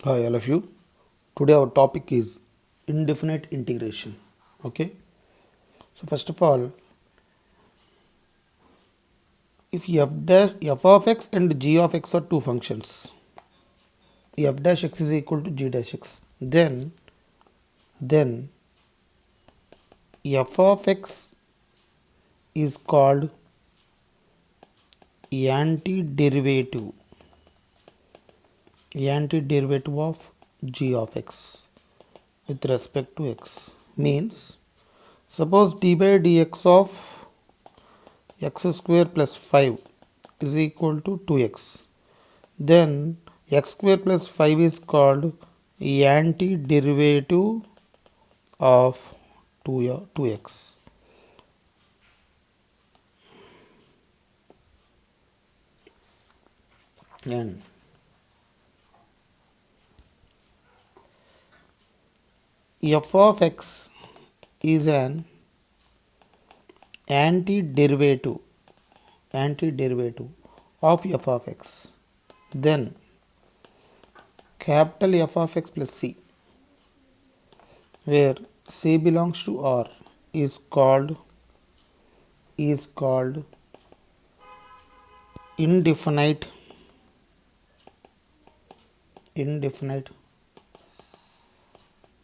Hi, all of you. Today our topic is indefinite integration. Okay. So first of all, if f of x and g of x are two functions, f dash x is equal to g dash x, then f of x is called antiderivative antiderivative of g of x with respect to x. Means suppose d by dx of x square plus 5 is equal to 2x, then x square plus 5 is called antiderivative of 2x. And f of x is an antiderivative of f of x. Then capital F of x plus c, where c belongs to R, is called indefinite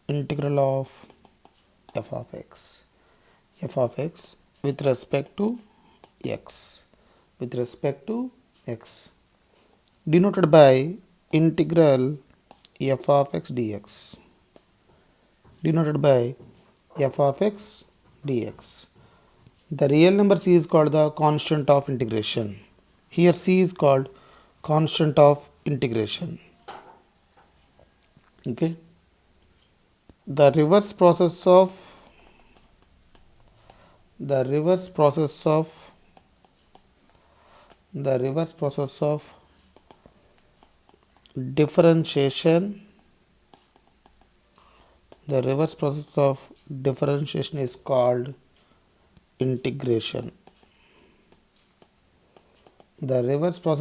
integral of f of x with respect to x denoted by integral f of x dx The real number c is called the constant of integration. Here c is called constant of integration. Okay. The reverse process of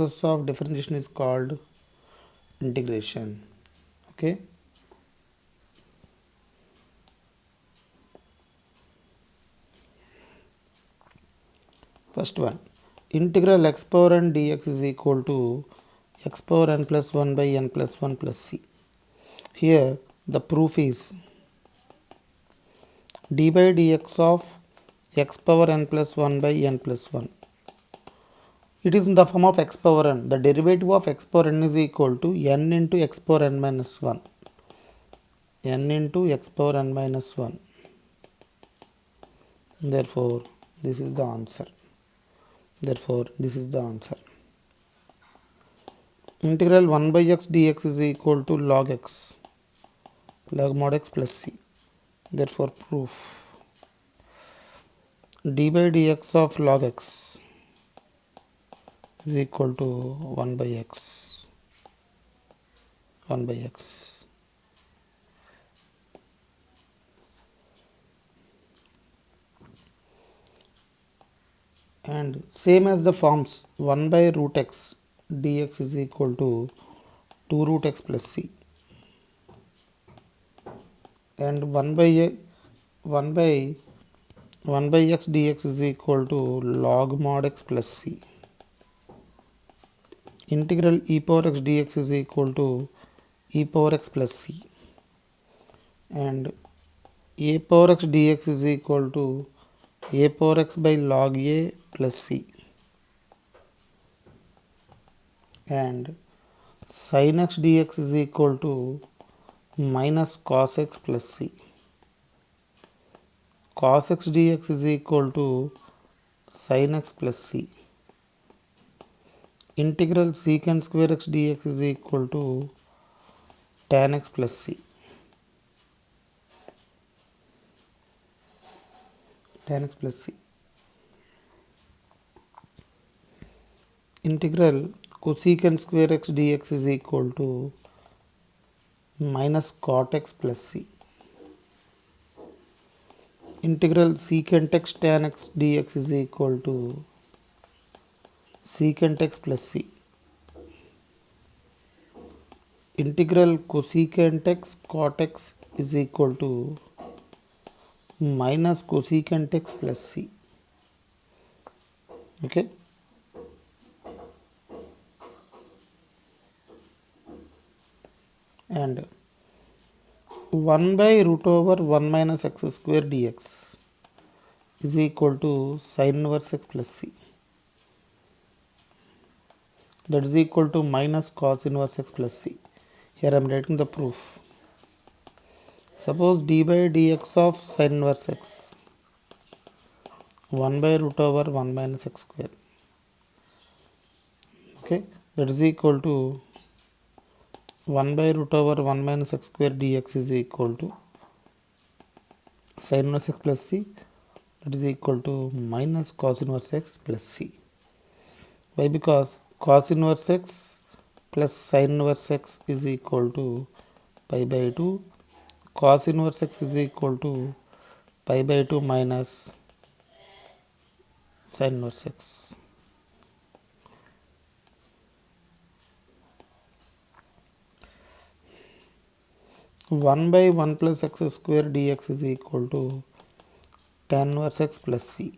differentiation is called integration. Okay. First one, integral x power n dx is equal to x power n plus 1 by n plus 1 plus c. Here the proof is d by dx of x power n plus 1 by n plus 1. It is in the form of x power n. The derivative of x power n is equal to n into x power n minus 1. n into x power n minus 1. Therefore, this is the answer. Integral 1 by x dx is equal to log mod x plus c. Therefore, proof d by dx of log x is equal to 1 by x. And same as the forms 1 by root x dx is equal to 2 root x plus c, and 1 by x dx is equal to log mod x plus c. Integral e power x dx is equal to e power x plus c, and a power x dx is equal to a power x by log a plus c, and sin x dx is equal to minus cos x plus c. Cos x dx is equal to sin x plus c. Integral secant square x dx is equal to tan x plus c. Integral cosecant square x dx is equal to minus cot x plus c. Integral secant x tan x dx is equal to secant x plus c. integral cosecant x cot x is equal to minus cosecant x plus c. Okay. And 1 by root over 1 minus x square dx is equal to sin inverse x plus c. That is equal to minus cos inverse x plus c. Here I am writing the proof. Suppose d by dx of sin inverse x 1 by root over 1 minus x square. Okay, that is equal to 1 by root over 1 minus x square dx is equal to sin inverse x plus c, that is equal to minus cos inverse x plus c. Why? Because cos inverse x plus sin inverse x is equal to pi by 2. Cos inverse x is equal to pi by 2 minus sin inverse x. One by 1 plus x square dx is equal to tan inverse x plus c.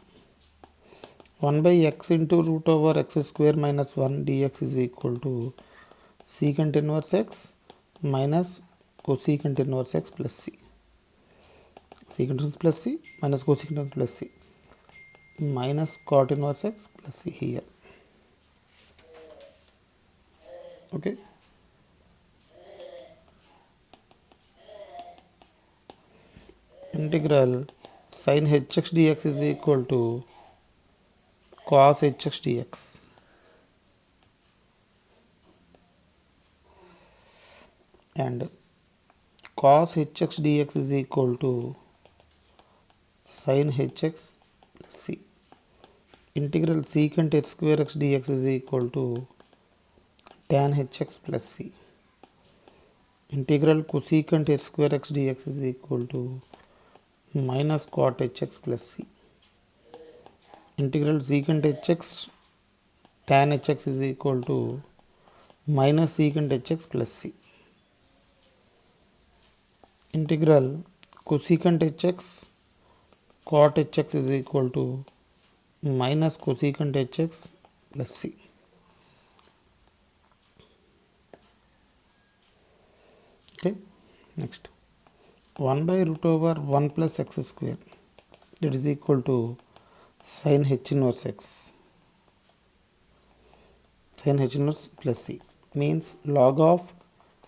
1 by x into root over x square minus 1 dx is equal to secant inverse x minus cosecant inverse x plus c. Secant inverse plus c minus cosecant inverse plus c minus cot inverse x plus c here. Okay. Integral sin hx dx is equal to cos hx dx. And cos hx dx is equal to sin hx plus c. Integral secant h square x dx is equal to tan hx plus c. Integral cosecant h square x dx is equal to minus cot hx plus c. Integral secant hx tan hx is equal to minus secant hx plus c. Integral cosecant hx cot hx is equal to minus cosecant hx plus c. Okay. Next, 1 by root over 1 plus x square, that is equal to sin h inverse x. Sin h inverse plus c means log of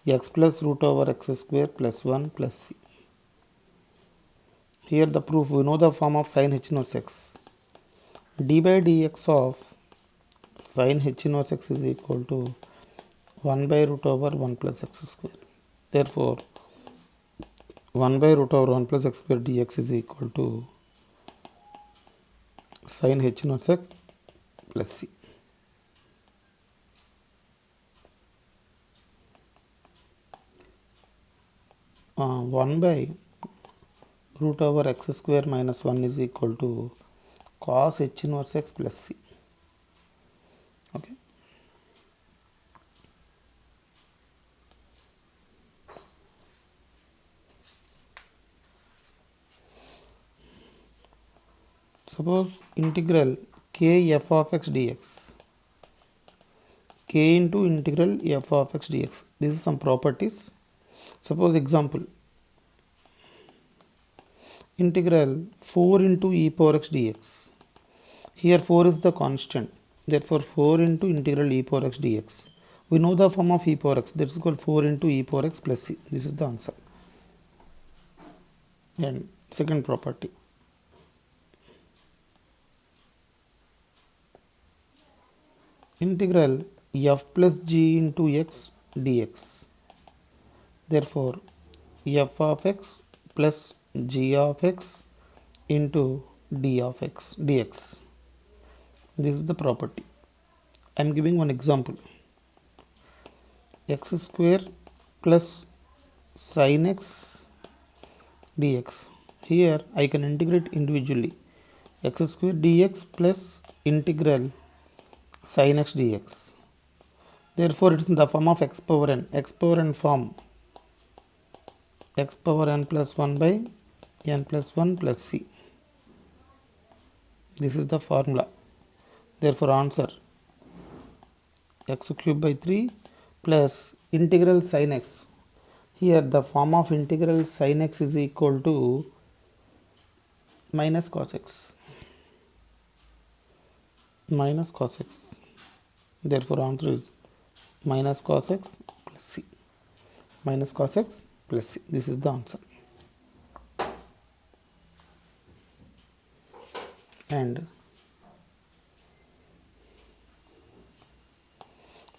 x plus root over x square plus 1 plus c. Here the proof, we know the form of sin h inverse x. D by dx of sin h inverse x is equal to 1 by root over 1 plus x square. Therefore, 1 by root over 1 plus x square dx is equal to sin h inverse x plus c. Uh, 1 by root over x square minus 1 is equal to cos h inverse x plus c. Okay. Suppose integral k f of x dx, k into integral f of x dx. This is some properties. Suppose example, integral 4 into e power x dx. Here 4 is the constant. Therefore 4 into integral e power x dx. We know the form of e power x. That is called 4 into e power x plus c. This is the answer. And second property, integral f plus g into x dx. Therefore f of x plus g of x into d of x dx. This is the property. I am giving one example. X square plus sin x dx. Here I can integrate individually. X square dx plus integral sin x dx. Therefore, it is in the form of x power n. X power n form x power n plus 1 by n plus 1 plus c. This is the formula. Therefore, answer x cube by 3 plus integral sin x. Here the form of integral sin x is equal to minus cos x. Minus cos x. Therefore, answer is minus cos x plus c. Minus cos x plus c. This is the answer. And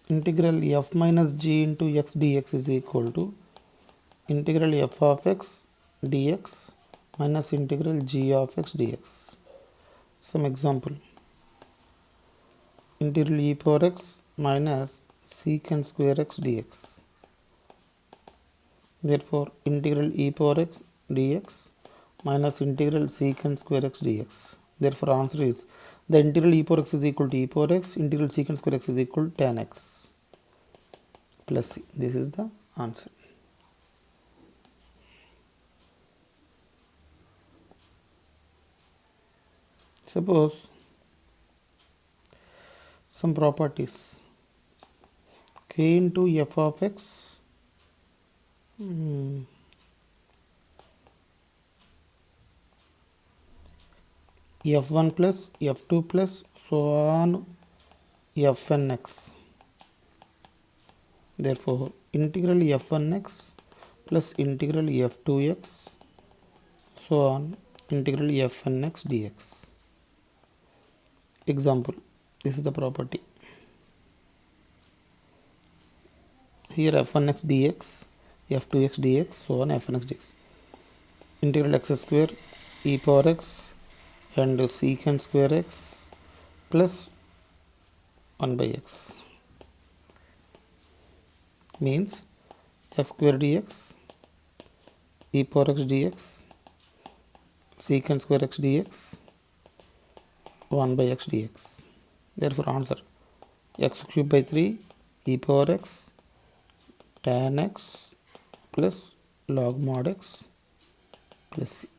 integral f minus g into x dx is equal to integral f of x dx minus integral g of x dx. Some example. Integral e power x minus secant square x dx. Therefore, integral e power x dx minus integral secant square x dx. Therefore, answer is the integral e power x is equal to e power x, integral secant square x is equal to tan x plus c. This is the answer. Suppose some properties k into f of x f1 plus f2 plus so on fn x. Therefore, integral f1x plus integral f2x so on integral fnx dx. Example, this is the property. Here f1x dx, f2x dx so on fnx dx. Integral x square e power x and secant square x plus 1 by x means x square dx e power x dx secant square x dx 1 by x dx. Therefore, answer x cube by 3 e power x tan x plus log mod x plus c.